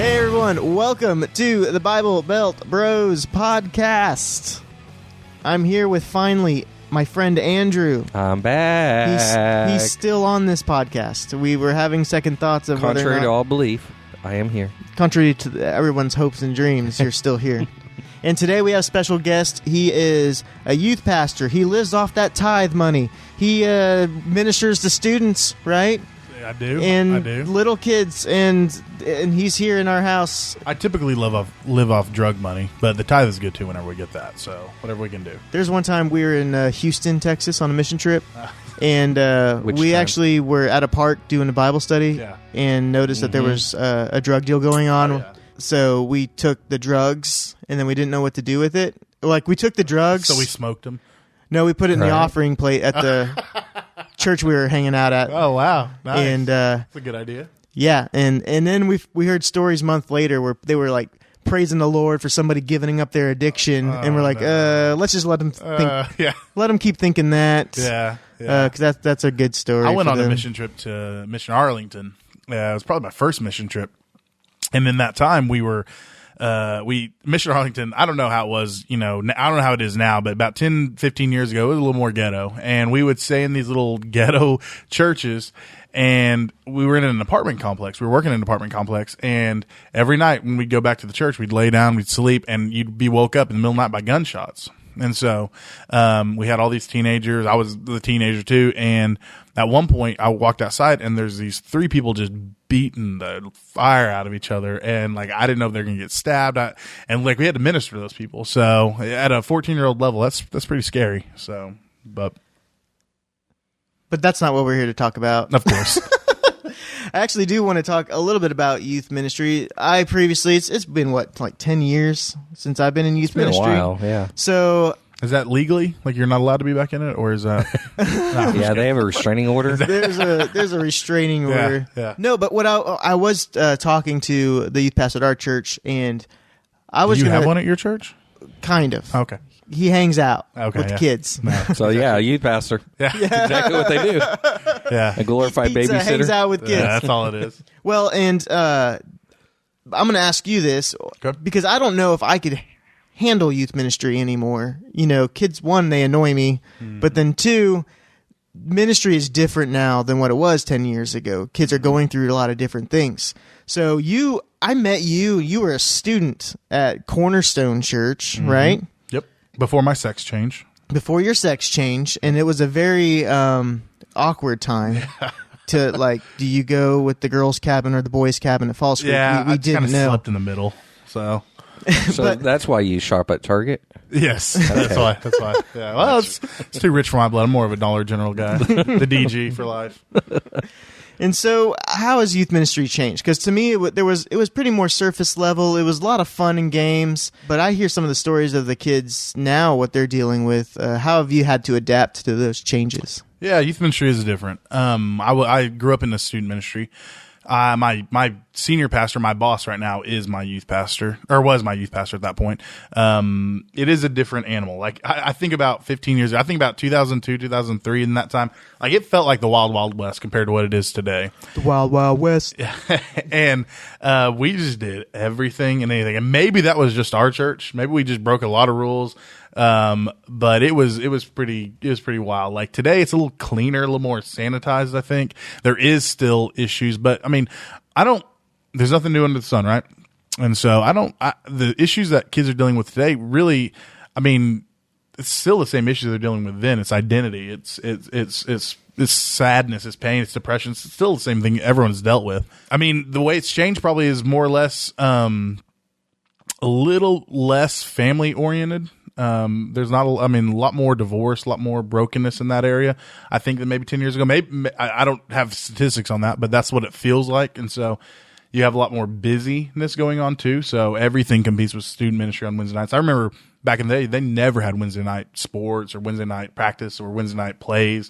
Hey everyone, welcome to the Bible Belt Bros podcast. I'm here with finally my friend Andrew. I'm back. He's still on this podcast. We were having second thoughts of whether or Contrary not, to all belief, I am here. contrary to everyone's hopes and dreams, you're still here. And today we have a special guest. He is a youth pastor. He lives off that tithe money. He ministers to students, right? I do. And I do. little kids, and he's here in our house. I typically live off drug money, but the tithe is good too whenever we get that. So whatever we can do. There's one time we were in Houston, Texas on a mission trip, and we time? actually were at a park doing a Bible study, Yeah. and noticed that there was a drug deal going on. Oh, yeah. So we took the drugs, and then we didn't know what to do with it. Like, we took the drugs. So we smoked them. No, we put it in the Right. offering plate at the church we were hanging out at. Oh wow, nice. And that's a good idea. yeah, and then we heard stories a month later where they were like praising the Lord for somebody giving up their addiction, and we're like, let's just let them think, Yeah, let them keep thinking that. yeah. Because that's a good story. I went for on them. a mission trip to Mission Arlington. It was probably my first mission trip, and in that time we were. Mission Arlington, I don't know how it was, I don't know how it is now, but about 10, 15 years ago, it was a little more ghetto. And we would stay in these little ghetto churches, and we were in an apartment complex. We were working in an apartment complex, and every night when we'd go back to the church, we'd lay down, we'd sleep, and you'd be woke up in the middle of the night by gunshots. And so, we had all these teenagers. I was the teenager too. And at one point I walked outside and there's these three people just beating the fire out of each other. And like, I didn't know if they're going to get stabbed. And like, we had to minister to those people. So at a 14-year-old level, that's pretty scary. So, but that's not what we're here to talk about. of course. I actually do want to talk a little bit about youth ministry. I previously, it's been like 10 years since I've been in youth ministry. Been a while, yeah. So Is that legally? Like you're not allowed to be back in it? Or is that? Yeah, they have a restraining order. there's a restraining order. Yeah. No, but what I was talking to the youth pastor at our church, and I was Do you gonna, have one at your church? kind of. Okay. He hangs out Okay, with yeah. kids. No. So, yeah, a youth pastor. Yeah. Exactly what they do. Yeah. A glorified Pizza hangs babysitter. out with kids. Yeah, that's all it is. Well, and I'm going to ask you this Okay. because I don't know if I could handle youth ministry anymore. Kids, one, they annoy me, but then two, ministry is different now than what it was 10 years ago. Kids are going through a lot of different things. So I met you were a student at Cornerstone Church, right? Yep. Before my sex change. Before your sex change, and it was a very awkward time. To like, do you go with the girls' cabin or the boys' cabin at Falls Creek? Yeah, we I didn't kind of know. slept in the middle. So So that's why you shop at Target. yes, that's why. Yeah. Well, it's too rich for my blood. I'm more of a Dollar General guy. The DG for life. And so, how has youth ministry changed? Because to me, it was pretty more surface level. It was a lot of fun and games. But I hear some of the stories of the kids now, what they're dealing with. How have you had to adapt to those changes? Yeah, youth ministry is different. I grew up in the student ministry. My senior pastor, my boss right now, is my youth pastor, or was my youth pastor at that point. It is a different animal. Like I think about 15 years ago, I think about 2002, 2003, in that time, like it felt like the Wild Wild West compared to what it is today. The Wild Wild West. And we just did everything and anything. And maybe that was just our church. Maybe we just broke a lot of rules. But it was pretty wild. Like today it's a little cleaner, a little more sanitized, I think. There is still issues, but I mean, there's nothing new under the sun, right? And so the issues that kids are dealing with today really, I mean, it's still the same issues they're dealing with then. It's identity. It's sadness, it's pain, it's depression. It's still the same thing everyone's dealt with. I mean, the way it's changed probably is more or less, a little less family oriented. There's not a lot more divorce, a lot more brokenness in that area, I think, than maybe 10 years ago. Maybe I don't have statistics on that, but that's what it feels like. And so you have a lot more busyness going on too. So everything competes with student ministry on Wednesday nights. I remember back in the day, they never had Wednesday night sports or Wednesday night practice or Wednesday night plays.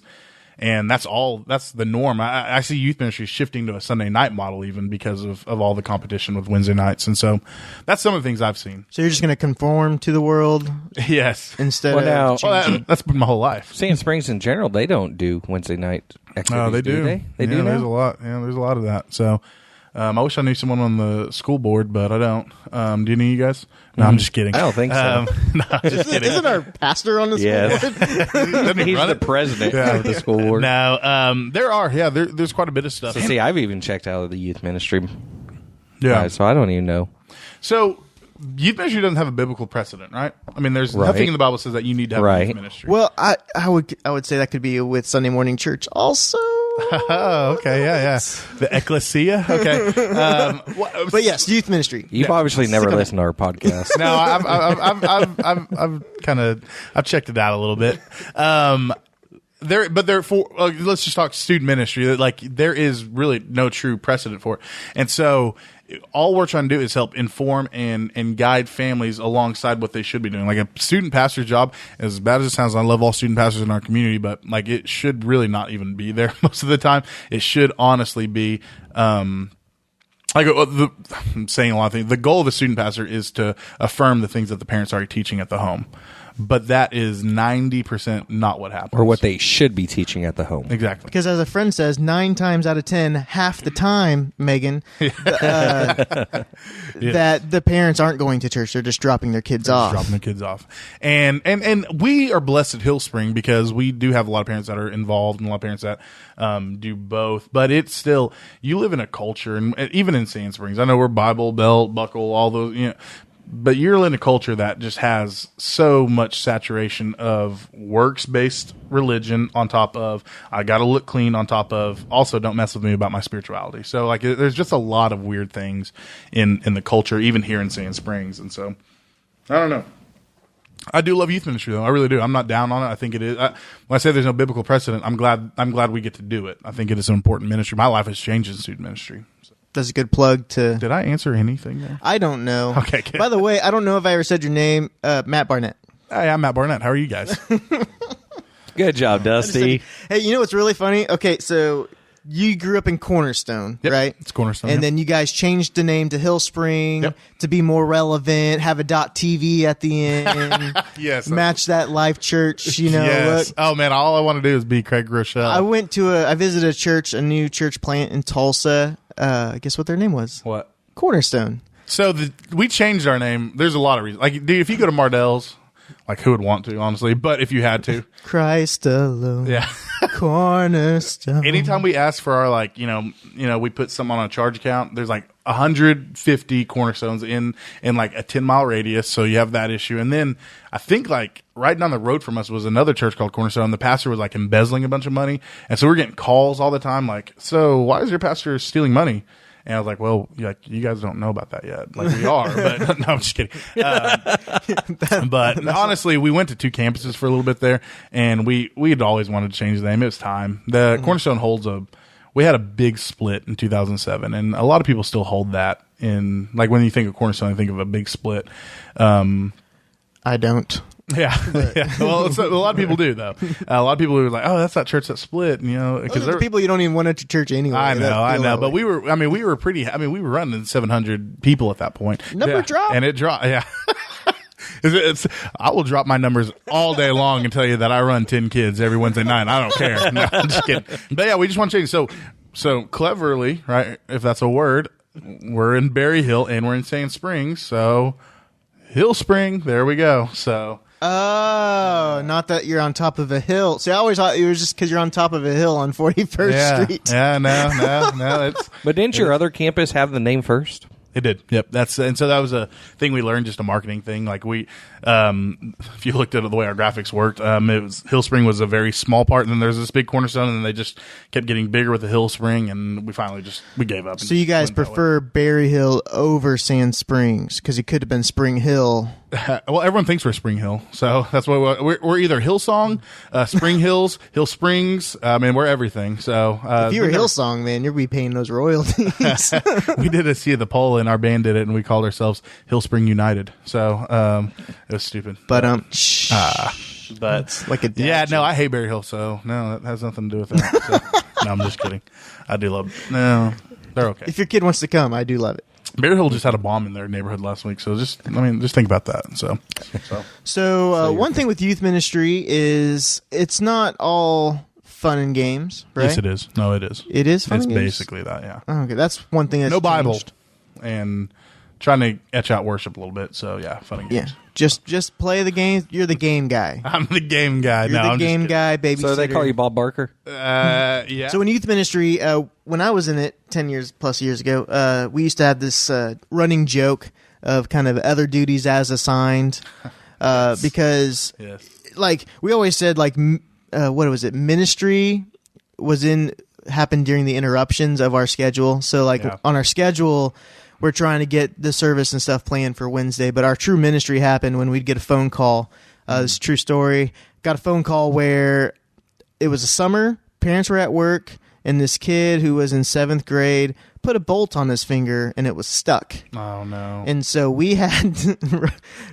And that's the norm. I see youth ministry shifting to a Sunday night model even because of all the competition with Wednesday nights. And so that's some of the things I've seen. So you're just going to conform to the world Yes. instead Well, of now- changing? That's been my whole life. Sand Springs in general, they don't do Wednesday night activities. No, they do. They do There's now? a lot. Yeah, there's a lot of that. So, I wish I knew someone on the school board, but I don't. Do you know you guys? No, I'm just kidding. I don't think so. No, I'm just kidding. Isn't our pastor on the Yes. school board? Doesn't he He's run the it? president of the school board. No, there are. Yeah, there's quite a bit of stuff. So see, I've even checked out of the youth ministry. Yeah. So I don't even know. So youth ministry doesn't have a biblical precedent, right? I mean, there's Right. nothing in the Bible that says that you need to have a Right. youth ministry. Well, I would say that could be with Sunday morning church also. Oh, okay, yeah. The ecclesia, okay. But yes, youth ministry. You've obviously never listened to our podcast. No, I've checked it out a little bit. Let's just talk student ministry. Like there is really no true precedent for it, and so all we're trying to do is help inform and guide families alongside what they should be doing. Like a student pastor's job, as bad as it sounds, I love all student pastors in our community, but like it should really not even be there most of the time. It should honestly be. I'm saying a lot of things. The goal of a student pastor is to affirm the things that the parents are teaching at the home. But that is 90% not what happens. Or what they should be teaching at the home. Exactly. Because as a friend says, 9 times out of 10, half the time, Megan, that the parents aren't going to church. They're just dropping their kids off. Dropping the kids off. And we are blessed at Hillspring because we do have a lot of parents that are involved and a lot of parents that do both. But it's still, you live in a culture, and even in Sand Springs, I know we're Bible, Belt, Buckle, all those, but you're in a culture that just has so much saturation of works-based religion on top of, I got to look clean on top of, also don't mess with me about my spirituality. So like there's just a lot of weird things in the culture, even here in Sand Springs. And so, I don't know. I do love youth ministry though. I really do. I'm not down on it. I think it is. When I say there's no biblical precedent, I'm glad we get to do it. I think it is an important ministry. My life has changed in student ministry. So. That's a good plug to... Did I answer anything there? I don't know. Okay, good. By the way, I don't know if I ever said your name. Matt Barnett. Hey, I'm Matt Barnett. How are you guys? Good job, Dusty. Hey, you know what's really funny? Okay, so you grew up in Cornerstone, Yep, right? it's Cornerstone, And yep. then you guys changed the name to Hillspring Yep. to be more relevant, have a .tv at the end. Yes. Match that Life Church, Yes. look. Oh man, all I want to do is be Craig Rochelle. I visited a new church plant in Tulsa. Guess what their name was? What? Cornerstone. So we changed our name. There's a lot of reasons. Like, dude, if you go to Mardell's, like, who would want to, honestly? But if you had to, Christ alone. yeah. Cornerstone. Anytime we ask for our, like, we put something on a charge account, there's like 150 cornerstones in like a 10-mile radius. So you have that issue. And then I think like right down the road from us was another church called Cornerstone. The pastor was like embezzling a bunch of money. And so we're getting calls all the time. Like, so why is your pastor stealing money? And I was like, well, you guys don't know about that yet. Like, we are, but no, I'm just kidding. But honestly, we went to 2 campuses for a little bit there, and we'd always wanted to change the name. It was time. The Cornerstone we had a big split in 2007, and a lot of people still hold that in, like, when you think of Cornerstone, you think of a big split. I don't. Yeah. Well, a lot of people do, though. A lot of people are like, "Oh, that's that church that split," Because the people you don't even want at your church anyway. I know. But we were running 700 people at that point. Number drop? And it dropped. Yeah. I will drop my numbers all day long and tell you that I run 10 kids every Wednesday night. I don't care. No, I'm just kidding. But yeah, we just want to change. So cleverly, right? If that's a word, we're in Berry Hill and we're in Sand Springs. So Hillspring, there we go. So. Oh, not that you're on top of a hill. See, I always thought it was just because you're on top of a hill on 41st Street. Yeah, no. But didn't your other campus have the name first? It did. Yep. And so that was a thing we learned, just a marketing thing. Like if you looked at the way our graphics worked, Hillspring was a very small part, and then there's this big Cornerstone, and then they just kept getting bigger with the Hillspring, and we finally we gave up. So you guys prefer Berry Hill over Sand Springs because it could have been Spring Hill. Well, everyone thinks we're Spring Hill, so that's why we're either Hillsong, Spring Hills, Hill Springs. We're everything. So if you were Hillsong, man, you'd be paying those royalties. We did a See the Poll, and our band did it, and we called ourselves Hillspring United. So it was stupid. But but it's like a I hate Berry Hill, so no, that has nothing to do with that. So, no, I'm just kidding. I do love. No, they're okay. If your kid wants to come, I do love it. Berry Hill just had a bomb in their neighborhood last week, so just think about that. So one thing with youth ministry is it's not all fun and games, right? Yes, it is. No, it is. It is fun It's and games? basically that, yeah. Oh, okay, that's one thing that's No Bible. changed. And trying to etch out worship a little bit. So, yeah, fun and Yeah, games. just play the games. You're the game guy. I'm the game guy. You're the I'm game guy, babysitter. So they call you Bob Barker? Yeah. So in youth ministry, when I was in it 10 years plus years ago, we used to have this running joke of kind of other duties as assigned, because Yes. like we always said, like what was it? Ministry happened during the interruptions of our schedule. So like on our schedule, we're trying to get the service and stuff planned for Wednesday, but our true ministry happened when we'd get a phone call. This is a true story. Got a phone call where it was a summer, parents were at work, and this kid who was in 7th grade put a bolt on his finger and it was stuck. Oh, no. And so we had,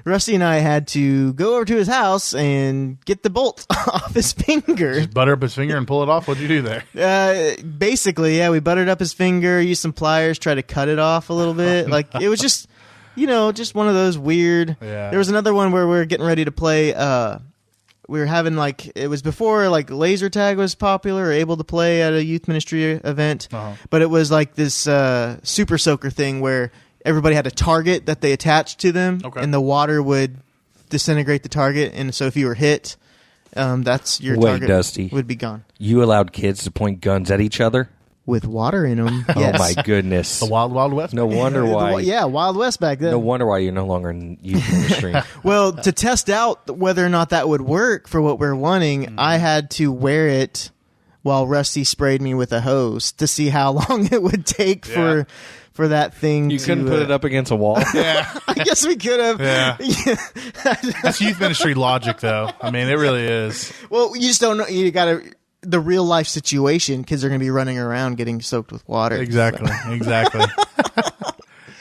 Rusty and I had to go over to his house and get the bolt off his finger. Just butter up his finger and pull it off? What'd you do there? Basically, yeah, we buttered up his finger, used some pliers, tried to cut it off a little bit. Like, it was just, just one of those weird. Yeah. There was another one where we were getting ready to play, we were having it was before like laser tag was popular or able to play at a youth ministry event, but it was like this super soaker thing where everybody had a target that they attached to them, and the water would disintegrate the target, and so if you were hit, that's your target. Dusty, would be gone. You allowed kids to point guns at each other? With water in them. Yes. Oh my goodness! The Wild Wild West. No wonder why. Wild West back then. No wonder why you're no longer in youth ministry. Well, to test out whether or not that would work for what we're wanting, I had to wear it while Rusty sprayed me with a hose to see how long it would take for that thing. You couldn't put it up against a wall. Yeah, I guess we could have. Yeah. That's youth ministry logic, though. I mean, it really is. Well, you just don't know. You got to. The real life situation, kids are going to be running around getting soaked with water. Exactly. Exactly.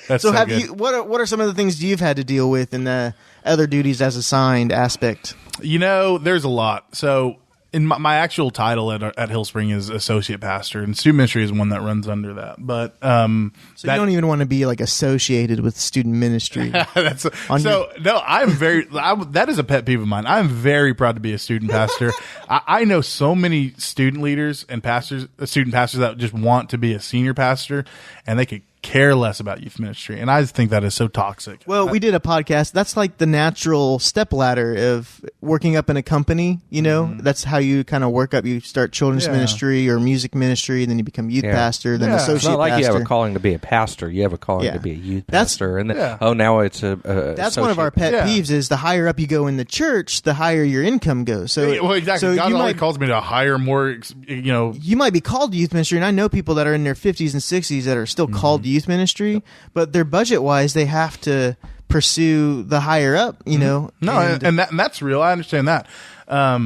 That's so have good. you? What are some of the things you've had to deal with in the other duties as assigned aspect? There's a lot. So in my actual title at Hillspring is associate pastor, and student ministry is one that runs under that. But so you don't even want to be like associated with student ministry. I'm very. That is a pet peeve of mine. I'm very proud to be a student pastor. I know so many student leaders and student pastors that just want to be a senior pastor, and they could care less about youth ministry, and I think that is so toxic. Well, we did a podcast. That's like the natural step ladder of working up in a company. That's how you kind of work up. You start children's ministry or music ministry, and then you become youth pastor, then associate It's not like pastor. you have a calling to be a pastor. You have a calling to be a youth pastor, and now it's a that's one of our pet peeves. Is the higher up you go in the church, the higher your income goes. So, exactly. So God always calls me to hire more. You might be called to youth ministry, and I know people that are in their 50s and 60s that are still called to youth ministry, but their budget wise, they have to pursue the higher up. No, and that's real. I understand that. I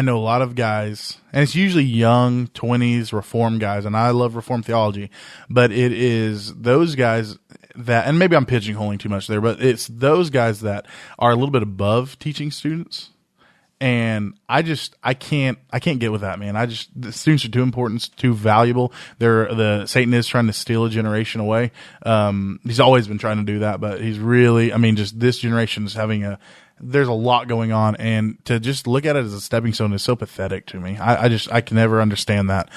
know a lot of guys, and it's usually young 20s Reform guys, and I love Reform theology, but it is those guys that, and maybe I'm pigeonholing too much there, but it's those guys that are a little bit above teaching students. And I can't get with that, man. The students are too important, too valuable. Satan is trying to steal a generation away. He's always been trying to do that, but he's really, just this generation is there's a lot going on, and to just look at it as a stepping stone is so pathetic to me. I can never understand that.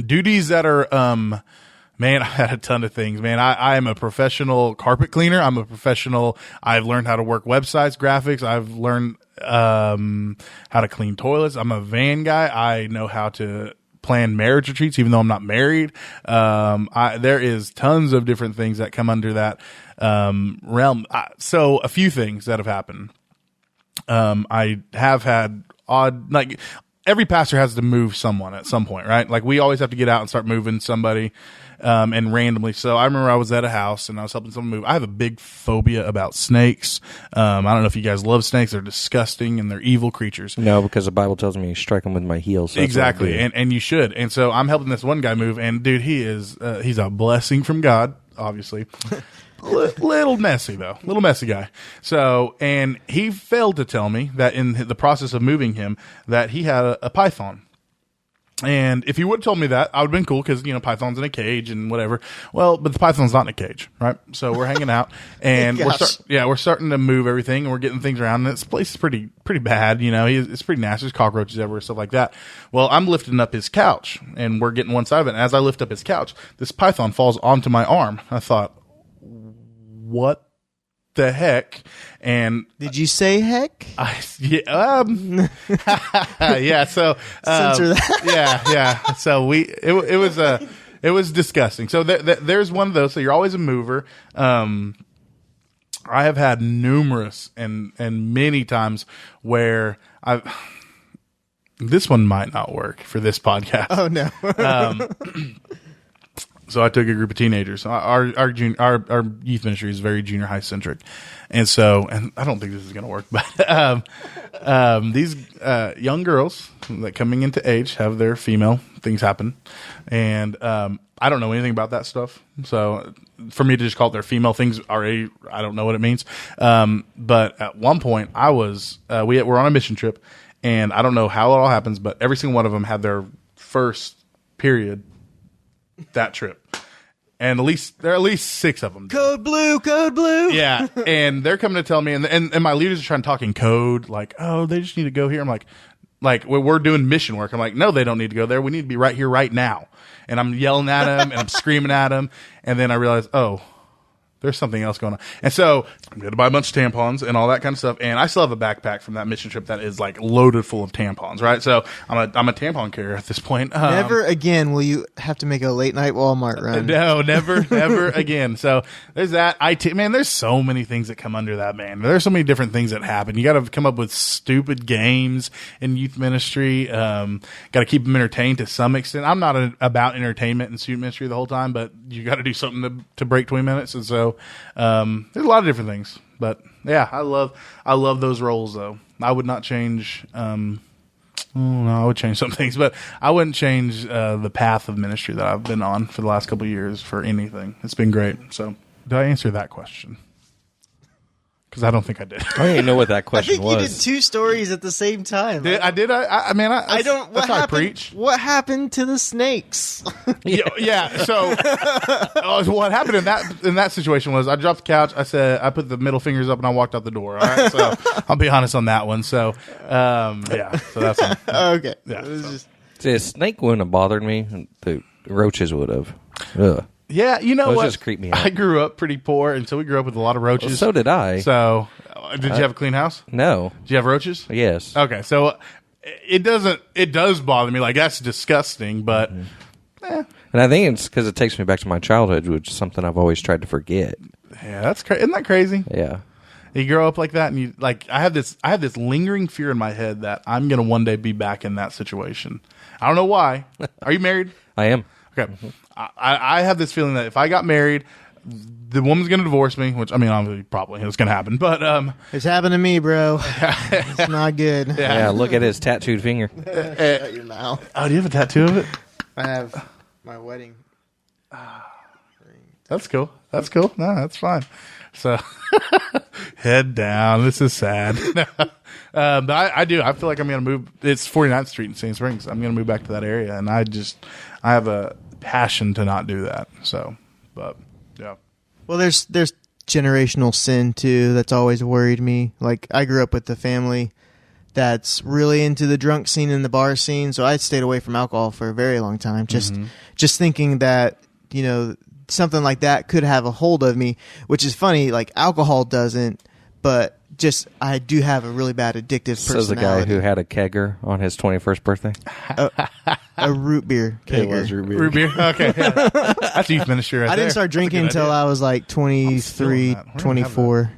Duties that are, man, I had a ton of things, man. I am a professional carpet cleaner. I've learned how to work websites, graphics. I've learned how to clean toilets. I'm a van guy. I know how to plan marriage retreats, even though I'm not married. There is tons of different things that come under that realm. So a few things that have happened. I have had every pastor has to move someone at some point, right? Like we always have to get out and start moving somebody. And randomly. So I remember I was at a house and I was helping someone move. I have a big phobia about snakes. I don't know if you guys love snakes. They're disgusting and they're evil creatures. No, because the Bible tells me you strike them with my heels. So exactly. And you should. And so I'm helping this one guy move, and dude, he's a blessing from God, obviously. Little messy though, little messy guy. So, and he failed to tell me that in the process of moving him, that he had a python. And if he would have told me that, I would have been cool because, Python's in a cage and whatever. Well, but the Python's not in a cage, right? So we're hanging out and we're starting to move everything and we're getting things around. And this place is pretty bad. It's pretty nasty. There's cockroaches everywhere, stuff like that. Well, I'm lifting up his couch and we're getting one side of it. And as I lift up his couch, this Python falls onto my arm. I thought, what the heck? And did you say heck? Yeah. So censor that. Yeah. So it was disgusting. So there's one of those. So you're always a mover. I have had numerous and many times where this one might not work for this podcast. Oh no. So I took a group of teenagers. Our youth ministry is very junior high centric, and I don't think this is going to work. But these young girls that coming into age have their female things happen, and I don't know anything about that stuff. So for me to just call it their female things, I don't know what it means. But at one point, we're on a mission trip, and I don't know how it all happens, but every single one of them had their first period that trip, and there are at least 6 of them. Code blue. Yeah, and they're coming to tell me, and my leaders are trying to talk in code, like, oh, they just need to go here. I'm like we're doing mission work. I'm like, no, they don't need to go there. We need to be right here, right now. And I'm yelling at them, and I'm screaming at them, and then I realize, oh, there's something else going on. And so I'm going to buy a bunch of tampons and all that kind of stuff. And I still have a backpack from that mission trip that is like loaded full of tampons, right? So I'm a tampon carrier at this point. Never again will you have to make a late night Walmart run. No, never again. So there's that. Man, there's so many things that come under that, man. There's so many different things that happen. You got to come up with stupid games in youth ministry. Got to keep them entertained to some extent. I'm not about entertainment in student ministry the whole time, but you got to do something to break 20 minutes. And so there's a lot of different things, but yeah, I love those roles though. I would not change. No, I would change some things, but I wouldn't change the path of ministry that I've been on for the last couple of years for anything. It's been great. So, did I answer that question? Because I don't think I did. I didn't know what that question was. I think you did 2 stories at the same time. I did. I mean, I don't. That's how I preach. What happened to the snakes? Yeah. So, what happened in that situation was I dropped the couch. I put the middle fingers up and I walked out the door. All right. So I'll be honest on that one. So, yeah. So that's okay. Yeah. See, a snake wouldn't have bothered me. The roaches would have. Ugh. Yeah, you know those what? Just creep me out. I grew up pretty poor, and so we grew up with a lot of roaches. Well, so did I. So, did you have a clean house? No. Did you have roaches? Yes. Okay, so it does bother me. Like, that's disgusting, but. And I think it's because it takes me back to my childhood, which is something I've always tried to forget. Yeah, that's Isn't that crazy? Yeah. You grow up like that, and I have this lingering fear in my head that I'm gonna one day be back in that situation. I don't know why. Are you married? I am. Okay. I have this feeling that if I got married, the woman's going to divorce me, which, I mean, obviously, probably it's going to happen, but... It's happened to me, bro. It's not good. Yeah, look at his tattooed finger. Shut your mouth. Oh, do you have a tattoo of it? I have my wedding ring. That's cool. No, that's fine. So, head down. This is sad. But I do. I feel like I'm going to move. It's 49th Street in Sand Springs. I'm going to move back to that area, and I have a passion to not do that. So, but yeah. Well, there's generational sin too that's always worried me. Like, I grew up with a family that's really into the drunk scene and the bar scene, so I stayed away from alcohol for a very long time. Just thinking that, something like that could have a hold of me, which is funny. Like, alcohol doesn't, but I do have a really bad addictive personality. Says the guy who had a kegger on his 21st birthday. A root beer kegger. It was root beer. Okay, yeah. That's youth ministry right there. I didn't start drinking until I was like 23, 24.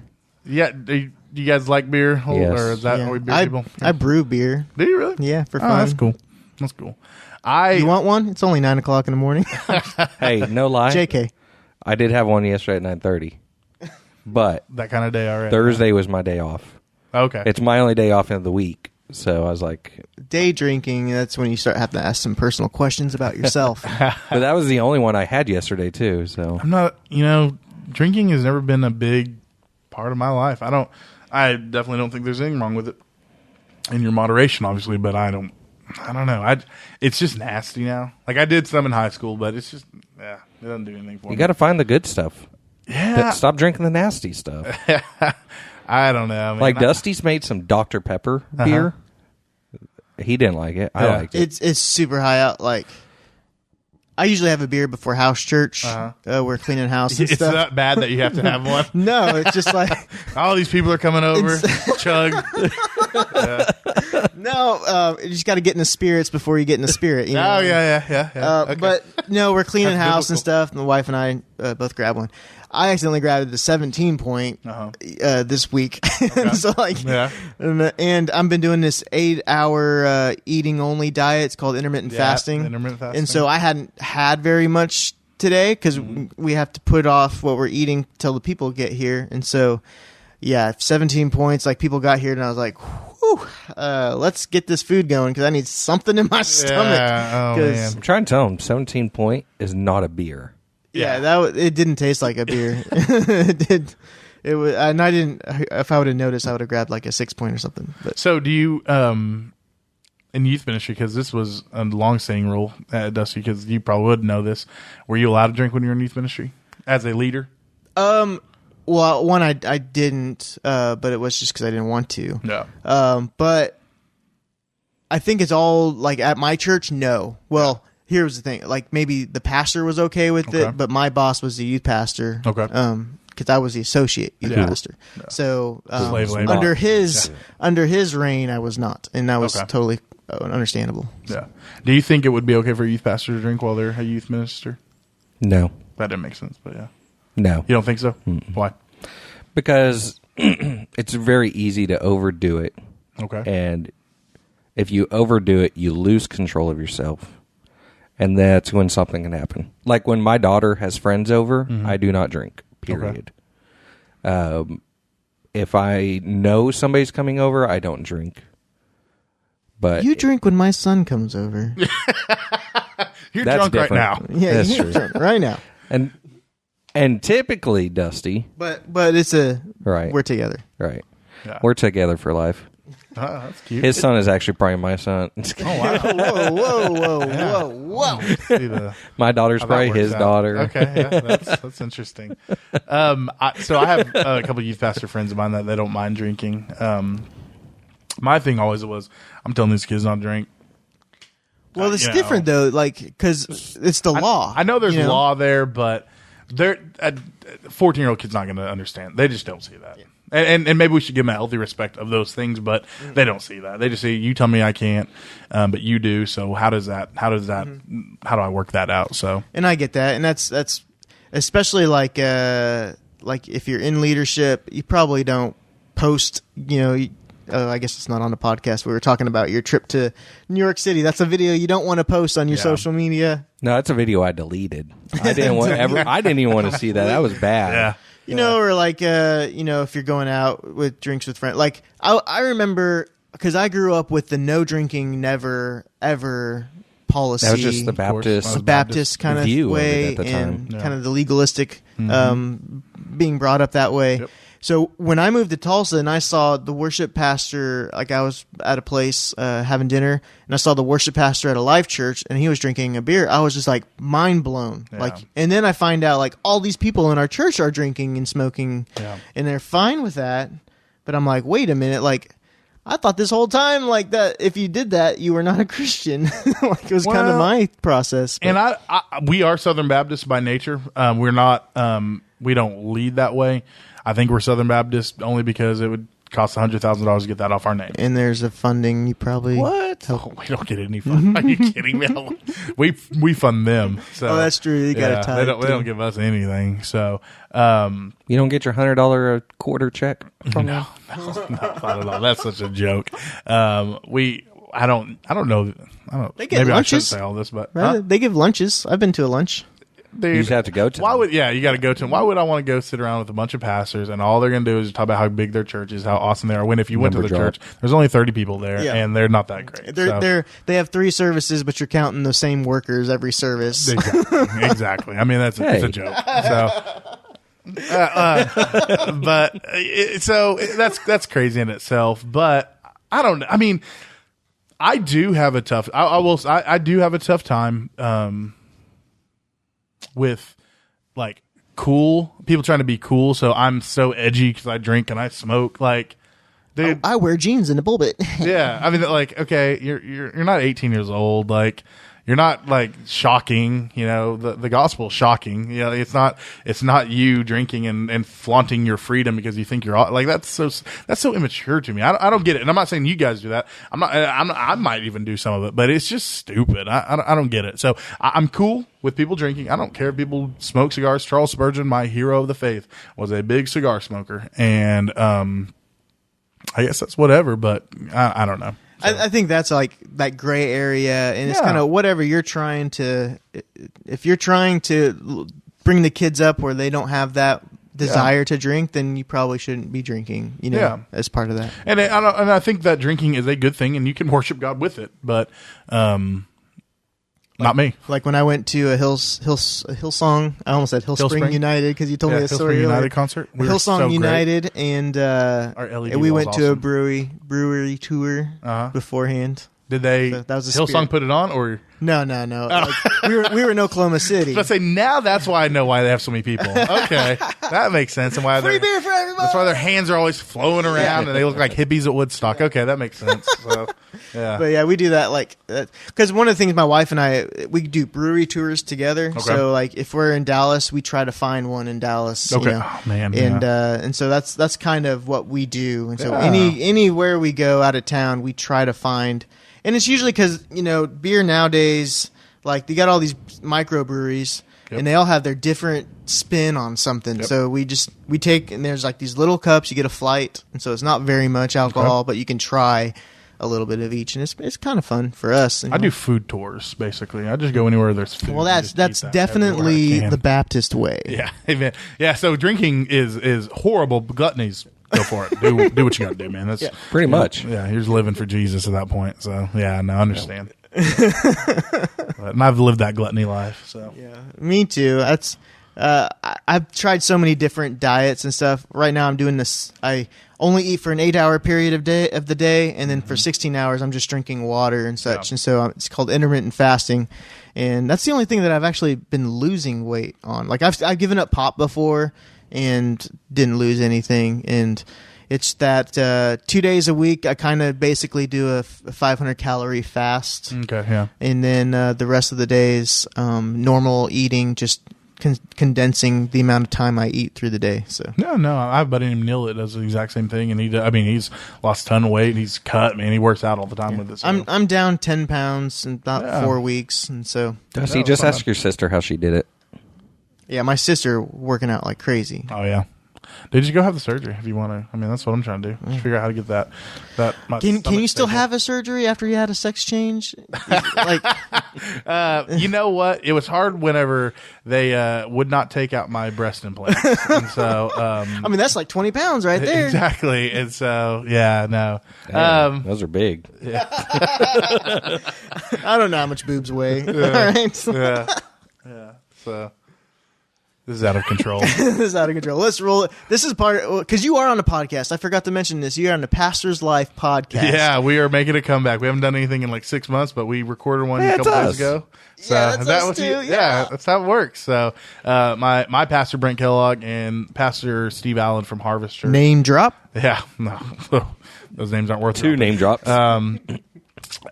Yeah, do you guys like beer? Yes. Or is that beer people? I brew beer. Do you really? Yeah, for fun. Oh, that's cool. You want one? It's only 9 o'clock in the morning. Hey, no lie. JK. I did have one yesterday at 9:30. But that kind of day already. Thursday was my day off. Okay. It's my only day off in the week. So I was like... Day drinking, that's when you start having to ask some personal questions about yourself. But that was the only one I had yesterday, too. So I'm not, drinking has never been a big part of my life. I definitely don't think there's anything wrong with it. In your moderation, obviously, but I don't I don't know. It's just nasty now. Like I did some in high school, but it's just it doesn't do anything for me. You got to find the good stuff. Yeah. Stop drinking the nasty stuff. I don't know. Man. Like Dusty's made some Dr. Pepper beer. He didn't like it. I liked it. It's super high out. Like I usually have a beer before house church. We're cleaning house and it's stuff. not bad that you have to have one. No, it's just like all these people are coming over. Chug. No, you just got to get in the spirits before you get in the spirit. You know? Oh yeah. Okay. But no, we're cleaning That's house and biblical. stuff. And the wife and I both grabbed one. I accidentally grabbed the 17 point this week. So like, and I've been doing this 8-hour eating only diet. It's called intermittent fasting. Intermittent fasting. And so I hadn't had very much today because we have to put off what we're eating till the people get here. And so, 17 points. Like people got here and I was like, whew, let's get this food going because I need something in my stomach. Oh, man. I'm trying to tell him 17 point is not a beer. Yeah, it didn't taste like a beer. It did. It was, and I didn't. If I would have noticed, I would have grabbed like a 6 point or something. But So do you in youth ministry, because this was a long-standing rule, Dusty, because you probably would know this, were you allowed to drink when you were in youth ministry as a leader? well, one I didn't, but it was just because I didn't want to. No. But I think it's all like at my church. No. Well, here's the thing. Like maybe the pastor was okay with it, but my boss was the youth pastor. Okay. Because I was the associate youth pastor. Yeah. So Slave labor. under his reign, I was not, and that was totally understandable. Yeah. Do you think it would be okay for a youth pastor to drink while they're a youth minister? No. That didn't make sense, but yeah. No. You don't think so? Mm-mm. Why? Because it's very easy to overdo it. Okay. And if you overdo it, you lose control of yourself. And that's when something can happen. Like when my daughter has friends over, I do not drink, period. Okay. If I know somebody's coming over, I don't drink. But you drink when my son comes over. You're drunk different. right now. Yeah, that's you're true. drunk right now. And typically, Dusty. But it's we're together. Right. Yeah. We're together for life. That's cute. His son is actually probably my son. Oh, wow. Whoa. My daughter's probably his daughter. Okay, yeah, that's interesting. So I have a couple of youth pastor friends of mine that they don't mind drinking. My thing always was, I'm telling these kids not to drink. Well, it's different though, like because it's the law. I know there's law there, but they're a 14-year-old kid's not going to understand. They just don't see that. Yeah. And maybe we should give them a healthy respect of those things, but they don't see that. They just say, you tell me I can't, but you do. So how do I work that out? So, and I get that. And that's especially like if you're in leadership, you probably don't post, I guess it's not on the podcast. We were talking about your trip to New York City. That's a video you don't want to post on your social media. No, that's a video I deleted. I didn't even want to see that. That was bad. Yeah. Or like, if you're going out with drinks with friends, like I remember because I grew up with the no drinking, never ever policy. That was just the Baptist kind of view way, of it at the and time. kind of the legalistic being brought up that way. Yep. So when I moved to Tulsa and I saw the worship pastor, like I was at a place having dinner, and I saw the worship pastor at a live church, and he was drinking a beer, I was just like mind blown. Yeah. Like, and then I find out like all these people in our church are drinking and smoking, and they're fine with that. But I'm like, wait a minute, like I thought this whole time like that if you did that, you were not a Christian. Like it was kind of my process. But. And we are Southern Baptists by nature. We're not. We don't lead that way. I think we're Southern Baptist only because it would cost $100,000 to get that off our name. And there's a funding you probably Oh, we don't get any fund. Are you kidding me? We fund them. So that's true. You got to tie. They don't give us anything. So you don't get your $100 a quarter check from them? No, not at all. That's such a joke. I don't know. They get maybe lunches. I shouldn't say all this, but they give lunches. I've been to a lunch. Dude, you just have to go to them. You got to go to them. Why would I want to go sit around with a bunch of pastors and all they're going to do is talk about how big their church is, how awesome they are, when if you went to the church, there's only 30 people there and they're not that great. They have 3 services, but you're counting the same workers every service. Exactly. I mean, it's a joke. So, so that's crazy in itself, but I don't know. I mean, I do have a tough. I do have a tough time with like cool people trying to be cool. So I'm so edgy because I drink and I smoke. Like, dude, I wear jeans in the pulpit. yeah. I mean, like, okay, you're not 18 years old. Like, you're not like shocking. You know, the gospel is shocking. You know, it's not you drinking and flaunting your freedom because you think you're like that's so immature to me. I don't get it. And I'm not saying you guys do that. I might even do some of it, but it's just stupid. I don't get it. So I'm cool with people drinking. I don't care if people smoke cigars. Charles Spurgeon, my hero of the faith, was a big cigar smoker, and I guess that's whatever. But I don't know. So. I think that's like that gray area, and it's kind of whatever you're trying to. If you're trying to bring the kids up where they don't have that desire to drink, then you probably shouldn't be drinking. You know, as part of that. And I think that drinking is a good thing, and you can worship God with it. But not me. Like when I went to a Hillsong, I almost said Hillspring United because you told me a story. Hillspring United earlier. concert. Hillsong United, and we went to a awesome. brewery tour beforehand. Did they? So that was a Hillsong spirit. put it on, or No. Like, we were in Oklahoma City. let's say now that's why I know why they have so many people. Okay, that makes sense, and why Free beer for everybody. that's why their hands are always flowing around and they look like hippies at Woodstock. Okay, that makes sense. So, yeah. But yeah, we do that like because one of the things my wife and I we do brewery tours together. Okay. So like if we're in Dallas, we try to find one in Dallas. Okay. You know? Oh, man. And so that's kind of what we do. And so anywhere we go out of town, we try to find. And it's usually because beer nowadays, like you got all these microbreweries. Yep. And they all have their different spin on something. Yep. So we take, and there's like these little cups, you get a flight. And so it's not very much alcohol, but you can try a little bit of each. And it's kind of fun for us. I do food tours, basically. I just go anywhere there's food. Well, that's definitely the Baptist way. Yeah. Amen. Yeah. So drinking is horrible. Gluttony's go for it. Do what you got to do, man. That's pretty much. Yeah. You're just living for Jesus at that point. So yeah, no, I understand. And I've lived that gluttony life. So yeah, me too. That's I've tried so many different diets and stuff. Right now, I'm doing this. I only eat for an 8-hour period of the day, and then for 16 hours, I'm just drinking water and such. Yeah. And so it's called intermittent fasting, and that's the only thing that I've actually been losing weight on. Like I've given up pop before and didn't lose anything, and it's that 2 days a week I kind of basically do a 500 calorie fast. Okay, yeah. And then the rest of the days normal eating, just condensing the amount of time I eat through the day. So no, I have a buddy named Neil that does the exact same thing, and he's lost a ton of weight. He's cut, man. He works out all the time with it. So. I'm down 10 pounds in about 4 weeks, and so. Dusty, just ask your sister how she did it. Yeah, my sister working out like crazy. Oh yeah. Did you go have the surgery if you want to? I mean, that's what I'm trying to do. Just figure out how to get that. Can you still have a surgery after you had a sex change? Like, you know what? It was hard whenever they would not take out my breast implants. And so, I mean, that's like 20 pounds right there. Exactly. And so, yeah, no. Damn, those are big. Yeah. I don't know how much boobs weigh. Yeah. All right. Yeah. So. This is out of control. This is out of control. Let's roll it. This is part because you are on a podcast. I forgot to mention this. You are on the Pastor's Life podcast. Yeah, we are making a comeback. We haven't done anything in like 6 months, but we recorded one a couple days ago. So yeah, that's us too. Yeah, that's how it works. So my pastor Brent Kellogg and Pastor Steve Allen from Harvest Church. Name drop. Yeah, no, those names aren't worth two name drops. They're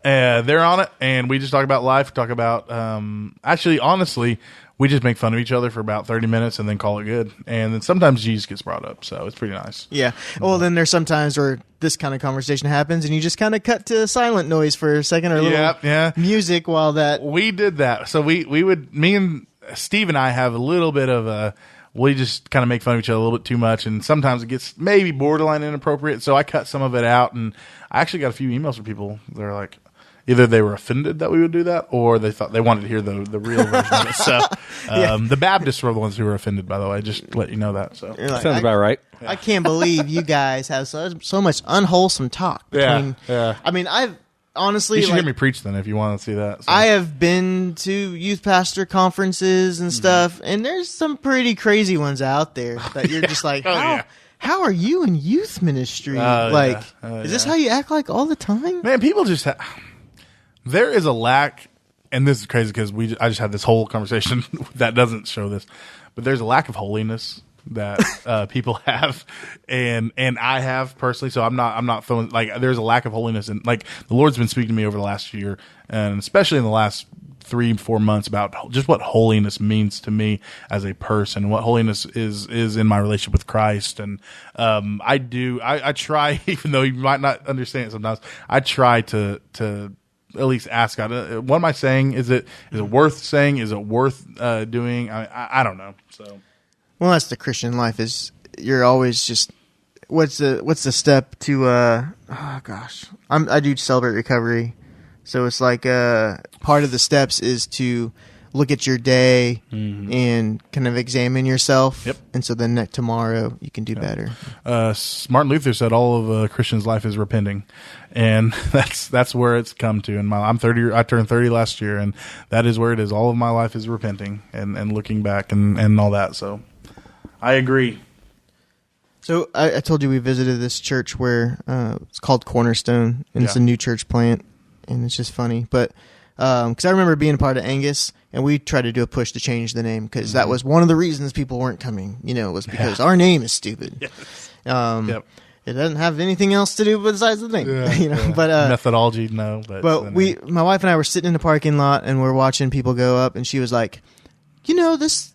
on it, and we just talk about life. Talk about actually, honestly. We just make fun of each other for about 30 minutes and then call it good. And then sometimes Jesus gets brought up, so it's pretty nice. Yeah. Well, then there's sometimes where this kind of conversation happens and you just kind of cut to silent noise for a second or a little music while that... We did that. So me and Steve and I have a little bit of we just kind of make fun of each other a little bit too much, and sometimes it gets maybe borderline inappropriate, so I cut some of it out, and I actually got a few emails from people that are like... Either they were offended that we would do that, or they thought they wanted to hear the real version of it. So, the Baptists were the ones who were offended, by the way. Just to let you know that. So like, sounds about right. I can't believe you guys have so much unwholesome talk. Between, I mean, I've honestly... You should hear me preach then if you want to see that. So. I have been to youth pastor conferences and stuff, and there's some pretty crazy ones out there that you're just like, how are you in youth ministry? Is this how you act like all the time? Man, people just There is a lack, and this is crazy because I just had this whole conversation that doesn't show this, but there's a lack of holiness that people have, and I have personally. So I'm not throwing, like, there's a lack of holiness, and like the Lord's been speaking to me over the last year, and especially in the last 3-4 months about just what holiness means to me as a person, what holiness is in my relationship with Christ. And I try, even though you might not understand it sometimes, I try to at least ask God, what am I saying? Is it worth saying? Is it worth doing? I don't know. So, well, that's the Christian life. Is you're always just what's the step to oh gosh, I do celebrate recovery, so it's like part of the steps is to look at your day and kind of examine yourself. Yep. And so then tomorrow you can do better. Martin Luther said all of a Christian's life is repenting, and that's where it's come to. And I'm 30. I turned 30 last year, and that is where it is. All of my life is repenting and looking back and all that. So I agree. So I told you we visited this church where it's called Cornerstone, and it's a new church plant, and it's just funny. But because I remember being a part of Angus, and we tried to do a push to change the name because that was one of the reasons people weren't coming. It was because our name is stupid. Yes. It doesn't have anything else to do besides the name. But methodology, no. But my wife and I were sitting in the parking lot, and we're watching people go up, and she was like, this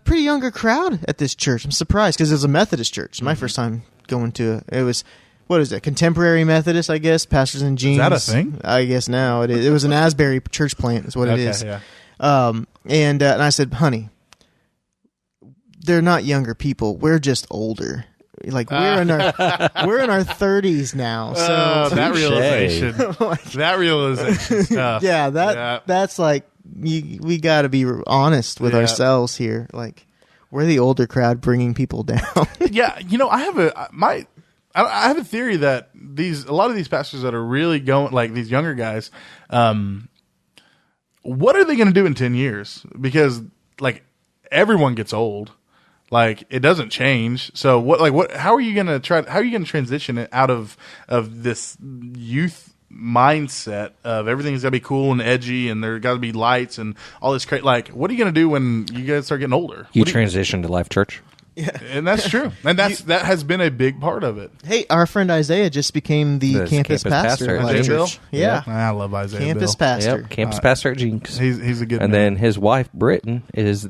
pretty younger crowd at this church. I'm surprised because it was a Methodist church. My first time going to it was, what is it, Contemporary Methodist, I guess, Pastors in Jeans. Is that a thing? I guess now it is. It was an Asbury church plant is what it is. Yeah. And I said, honey, they're not younger people. We're just older. Like we're in our 30s now. So that realization, stuff. That's like we got to be honest with ourselves here. Like we're the older crowd bringing people down. I have a theory that a lot of these pastors that are really going, like these younger guys, what are they going to do in 10 years? Because like everyone gets old. Like it doesn't change. So how are you going to transition it out of this youth mindset of everything's got to be cool and edgy and there got to be lights and all this crazy, like what are you going to do when you guys start getting older? You transition to Life Church. Yeah, and that's true, and that has been a big part of it. Hey, our friend Isaiah just became the campus pastor at Isaiah Bill? Yeah, I love Isaiah campus Bill. pastor. Yep, campus pastor at Jinx. He's a good. And man. then his wife Britton is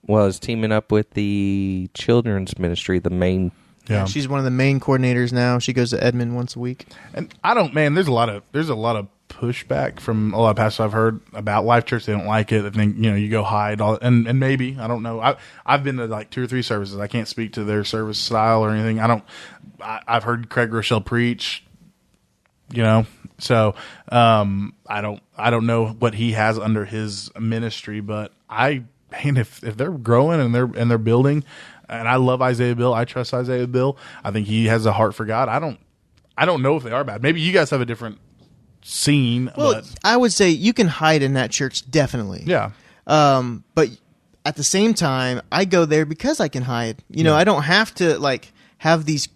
was teaming up with the children's ministry, the main. Yeah, she's one of the main coordinators now. She goes to Edmond once a week. And there's a lot of pushback from a lot of pastors I've heard about Life Church. They don't like it. I think you go hide and maybe I don't know. I've been to like 2 or 3 services. I can't speak to their service style or anything. I've heard Craig Rochelle preach. So I don't know what he has under his ministry, but if they're growing and they're building, and I love Isaiah Bill. I trust Isaiah Bill. I think he has a heart for God. I don't know if they are bad. Maybe you guys have a different scene. Well, but I would say you can hide in that church, definitely. Yeah. But at the same time, I go there because I can hide. I don't have to like have these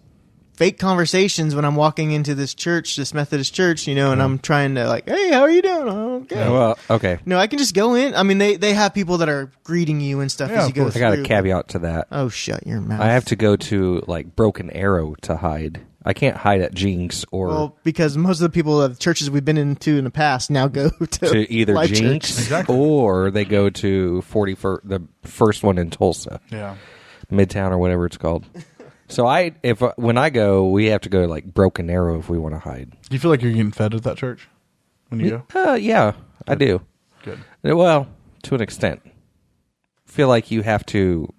fake conversations when I'm walking into this church, this Methodist church, and I'm trying to like, hey, how are you doing? Oh, okay. Yeah, well, okay. No, I can just go in. I mean, they have people that are greeting you and stuff as you go through. I got a caveat to that. Oh, shut your mouth. I have to go to like Broken Arrow to hide. I can't hide at Jinx or because most of the people at the churches we've been into in the past now go to either Life Jinx Exactly. or they go to the first one in Tulsa, Midtown or whatever it's called. So when I go, we have to go to like Broken Arrow if we want to hide. Do you feel like you're getting fed at that church when you go? Yeah, I do. Good. Well, to an extent. Feel like you have to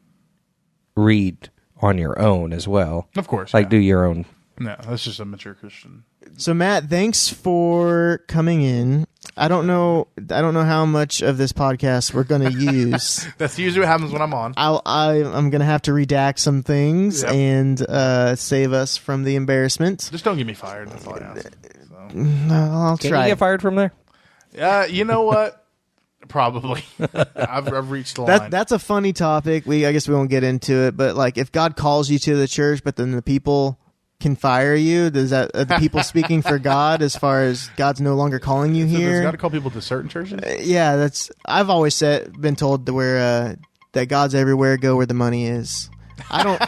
read on your own as well. Of course. Like do your own. No, that's just a mature Christian. So Matt, thanks for coming in. I don't know how much of this podcast we're going to use. That's usually what happens when I'm on. I'm going to have to redact some things and save us from the embarrassment. Just don't get me fired. That's all I ask. No, I'll try. Can you get fired from there? You know what? Probably. I've reached the line. That's a funny topic. I guess we won't get into it, but like if God calls you to the church, but then the people can fire you? Does that are the people speaking for God as far as God's no longer calling you So here? does God call people to certain churches? Yeah, that's. I've always been told that that God's everywhere, go where the money is. I don't.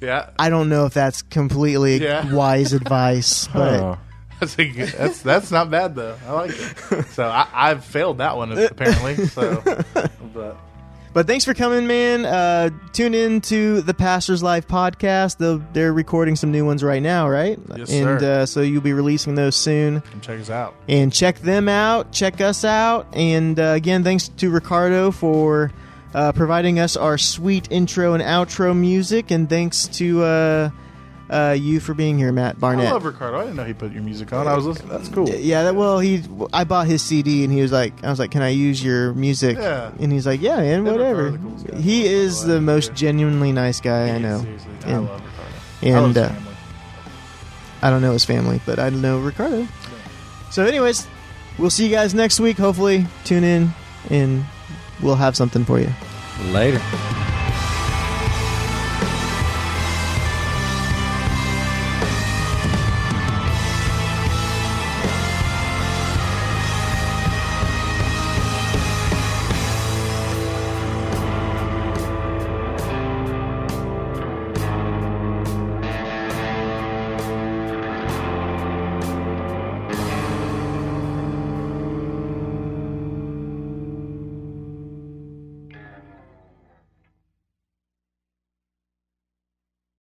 Yeah, I don't know if that's completely wise advice, but that's not bad though. I like it. So I've failed that one apparently. So, but thanks for coming, man. Tune in to the Pastor's Life podcast. They're recording some new ones right now, right? Yes, and, sir. So you'll be releasing those soon. Come check us out. And check them out. Check us out. And again, thanks to Ricardo for providing us our sweet intro and outro music. And thanks to you for being here, Matt Barnett. I love Ricardo. I didn't know he put your music on. I was listening. That's cool. Yeah, I bought his CD, and I was like, can I use your music? Yeah. And he's like, yeah, man, whatever. Ricardo's the coolest guy. He is the most genuinely nice guy I know. Seriously, I And- love Ricardo. and, I love his family. I don't know his family, but I know Ricardo. So anyways, we'll see you guys next week. Hopefully, tune in, and we'll have something for you. Later.